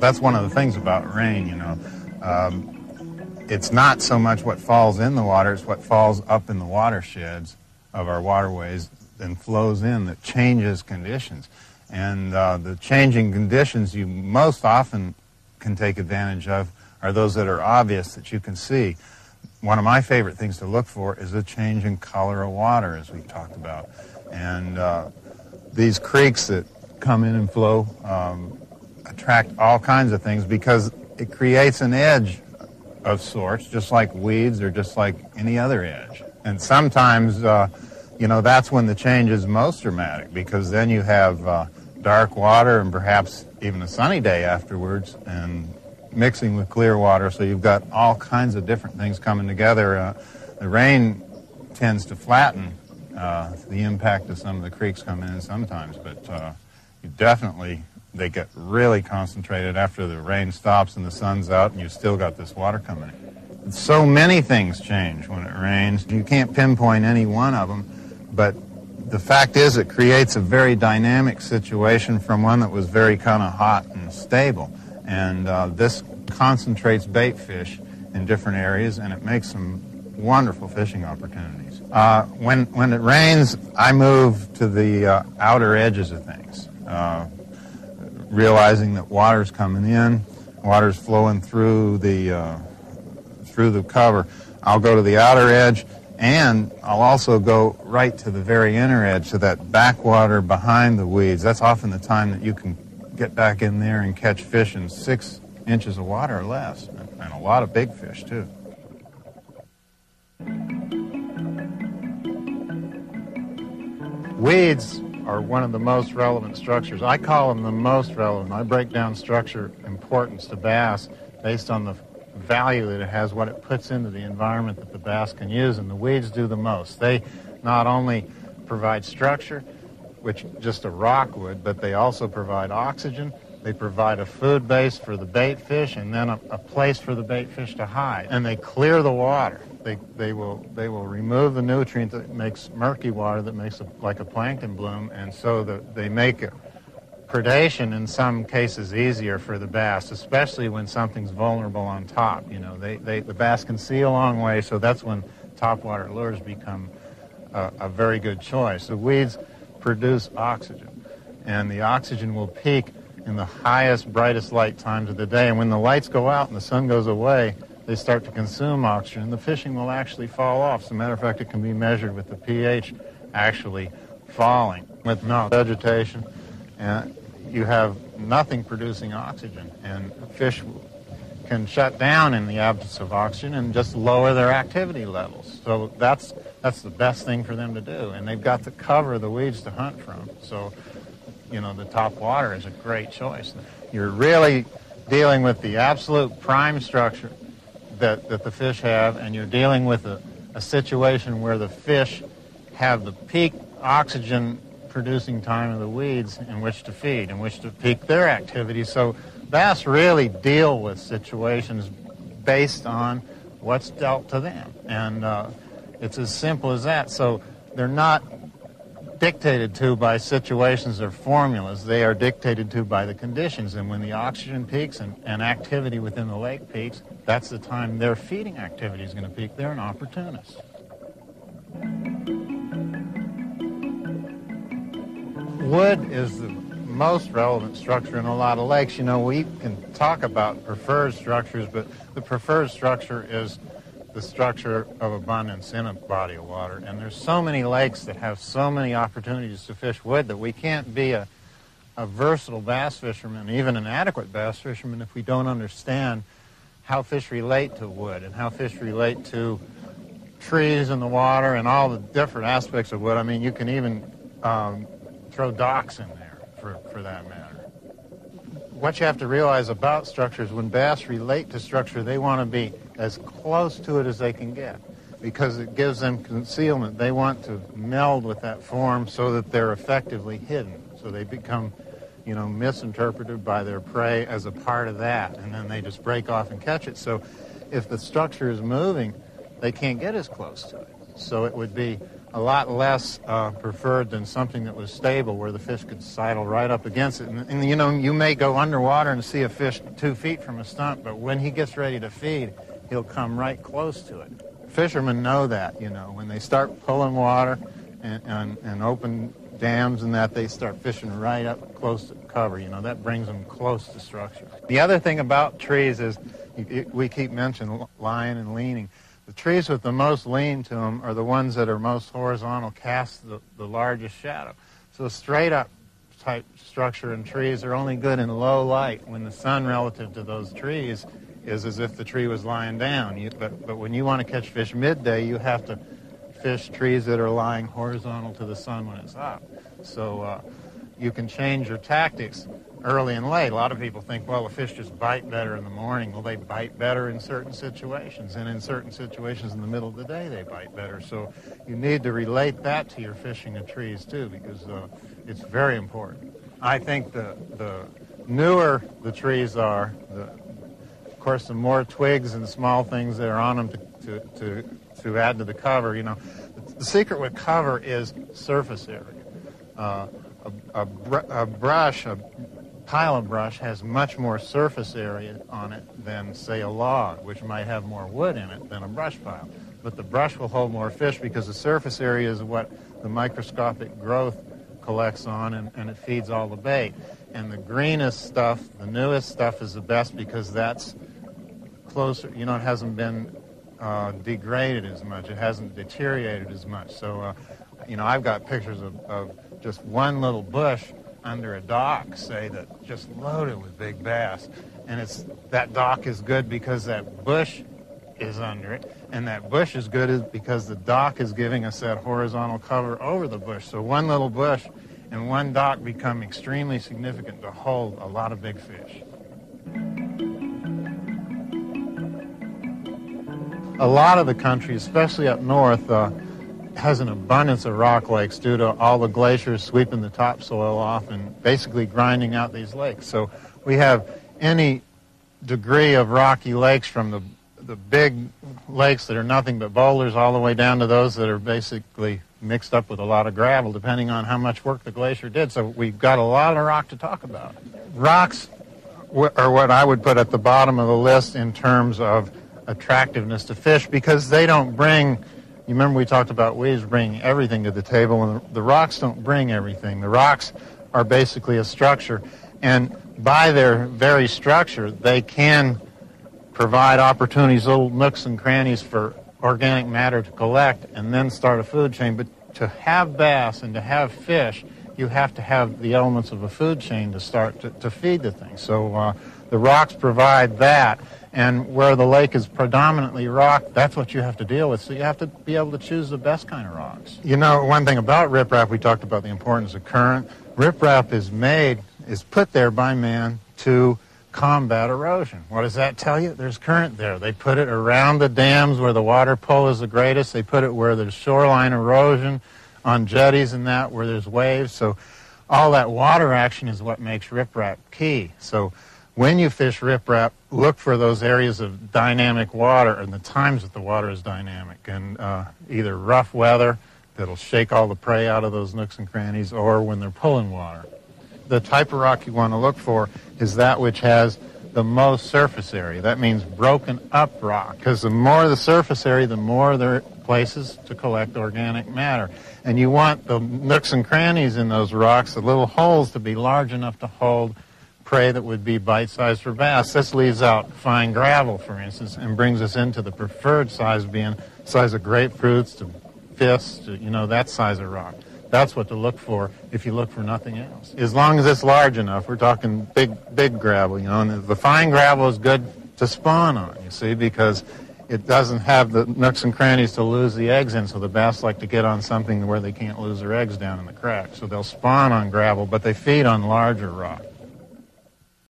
That's one of the things about rain, you know. It's not so much what falls in the water, it's what falls up in the watersheds of our waterways and flows in that changes conditions. And the changing conditions you most often can take advantage of are those that are obvious, that you can see. One of my favorite things to look for is a change in color of water, as we talked about. And these creeks that come in and flow attract all kinds of things because it creates an edge of sorts, just like weeds or just like any other edge. And sometimes, you know, that's when the change is most dramatic, because then you have dark water and perhaps even a sunny day afterwards and mixing with clear water, so you've got all kinds of different things coming together. The rain tends to flatten the impact of some of the creeks coming in sometimes, but you definitely, they get really concentrated after the rain stops and the sun's out and you've still got this water coming in. So many things change when it rains. You can't pinpoint any one of them, but the fact is it creates a very dynamic situation from one that was very kind of hot and stable. And this concentrates bait fish in different areas, and it makes some wonderful fishing opportunities. When it rains, I move to the outer edges of things, realizing that water's coming in, water's flowing through the cover. I'll go to the outer edge, and I'll also go right to the very inner edge, to that backwater behind the weeds. That's often the time that you can get back in there and catch fish in 6 inches of water or less, and a lot of big fish too. Weeds are one of the most relevant structures. I call them the most relevant. I break down structure importance to bass based on the value that it has, what it puts into the environment that the bass can use, and the weeds do the most. They not only provide structure, which just a rock would, but they also provide oxygen. They provide a food base for the bait fish, and then a place for the bait fish to hide. And they clear the water. They will remove the nutrient that makes murky water, that makes like a plankton bloom, and so they make predation in some cases easier for the bass, especially when something's vulnerable on top. You know, the bass can see a long way, so that's when topwater lures become a very good choice. The weeds produce oxygen, and the oxygen will peak in the highest, brightest light times of the day. And when the lights go out and the sun goes away, they start to consume oxygen, and the fishing will actually fall off. As a matter of fact, it can be measured with the pH actually falling. With no vegetation, and you have nothing producing oxygen, and fish can shut down in the absence of oxygen and just lower their activity levels. So that's the best thing for them to do, and they've got to cover the weeds to hunt from. So, you know, the top water is a great choice. You're really dealing with the absolute prime structure that the fish have, and you're dealing with a situation where the fish have the peak oxygen producing time of the weeds in which to feed, in which to peak their activity. So bass really deal with situations based on what's dealt to them, and it's as simple as that. So they're not dictated to by situations or formulas. They are dictated to by the conditions, and when the oxygen peaks and activity within the lake peaks, that's the time their feeding activity is going to peak. They're an opportunist. Wood is the most relevant structure in a lot of lakes. You know, we can talk about preferred structures, but the preferred structure is the structure of abundance in a body of water. And there's so many lakes that have so many opportunities to fish wood that we can't be a versatile bass fisherman, even an adequate bass fisherman, if we don't understand how fish relate to wood and how fish relate to trees in the water and all the different aspects of wood. I mean, you can even throw docks in there for that matter. What you have to realize about structure is when bass relate to structure, they want to be as close to it as they can get because it gives them concealment. They want to meld with that form so that they're effectively hidden. So they become, you know, misinterpreted by their prey as a part of that, and then they just break off and catch it. So if the structure is moving, they can't get as close to it. So it would be a lot less preferred than something that was stable, where the fish could sidle right up against it. And you know, you may go underwater and see a fish 2 feet from a stump, but when he gets ready to feed, he'll come right close to it. Fishermen know that, you know, when they start pulling water and open dams and that, they start fishing right up close to cover. You know, that brings them close to structure. The other thing about trees is, we keep mentioning lying and leaning. The trees with the most lean to them are the ones that are most horizontal, cast the largest shadow. So straight up type structure in trees are only good in low light, when the sun relative to those trees is as if the tree was lying down. But when you want to catch fish midday, you have to fish trees that are lying horizontal to the sun when it's up. So you can change your tactics early and late. A lot of people think, well, the fish just bite better in the morning. Well, they bite better in certain situations, and in certain situations in the middle of the day they bite better. So you need to relate that to your fishing of trees too, because it's very important. I think the newer the trees are, of course, the more twigs and small things that are on them to add to the cover. You know, the secret with cover is surface area. A pile of brush has much more surface area on it than, say, a log, which might have more wood in it than a brush pile. But the brush will hold more fish because the surface area is what the microscopic growth collects on, and it feeds all the bait. And the greenest stuff, the newest stuff, is the best because that's closer. You know, it hasn't been degraded as much. It hasn't deteriorated as much. So, you know, I've got pictures of just one little bush under a dock, say, that just loaded with big bass. And that dock is good because that bush is under it, and that bush is good because the dock is giving us that horizontal cover over the bush. So one little bush and one dock become extremely significant to hold a lot of big fish. A lot of the country, especially up north, has an abundance of rock lakes due to all the glaciers sweeping the topsoil off and basically grinding out these lakes. So we have any degree of rocky lakes, from the big lakes that are nothing but boulders all the way down to those that are basically mixed up with a lot of gravel, depending on how much work the glacier did. So we've got a lot of rock to talk about. Rocks are what I would put at the bottom of the list in terms of attractiveness to fish, because they don't bring, you remember we talked about waves bringing everything to the table, and the rocks don't bring everything. The rocks are basically a structure, and by their very structure, they can provide opportunities, little nooks and crannies for organic matter to collect and then start a food chain. But to have bass and to have fish, you have to have the elements of a food chain to start to feed the thing. So the rocks provide that. And where the lake is predominantly rock, that's what you have to deal with. So you have to be able to choose the best kind of rocks. You know, one thing about riprap, we talked about the importance of current. Riprap is put there by man to combat erosion. What does that tell you? There's current there. They put it around the dams where the water pull is the greatest. They put it where there's shoreline erosion, on jetties and that, where there's waves. So all that water action is what makes riprap key. So when you fish riprap, look for those areas of dynamic water and the times that the water is dynamic, and either rough weather that'll shake all the prey out of those nooks and crannies, or when they're pulling water. The type of rock you want to look for is that which has the most surface area. That means broken up rock, because the more the surface area, the more there are places to collect organic matter. And you want the nooks and crannies in those rocks, the little holes, to be large enough to hold prey that would be bite-sized for bass. This leaves out fine gravel, for instance, and brings us into the preferred size, being the size of grapefruits to fists, to, you know, that size of rock. That's what to look for if you look for nothing else. As long as it's large enough, we're talking big gravel, you know, and the fine gravel is good to spawn on, you see, because it doesn't have the nooks and crannies to lose the eggs in, so the bass like to get on something where they can't lose their eggs down in the crack. So they'll spawn on gravel, but they feed on larger rock.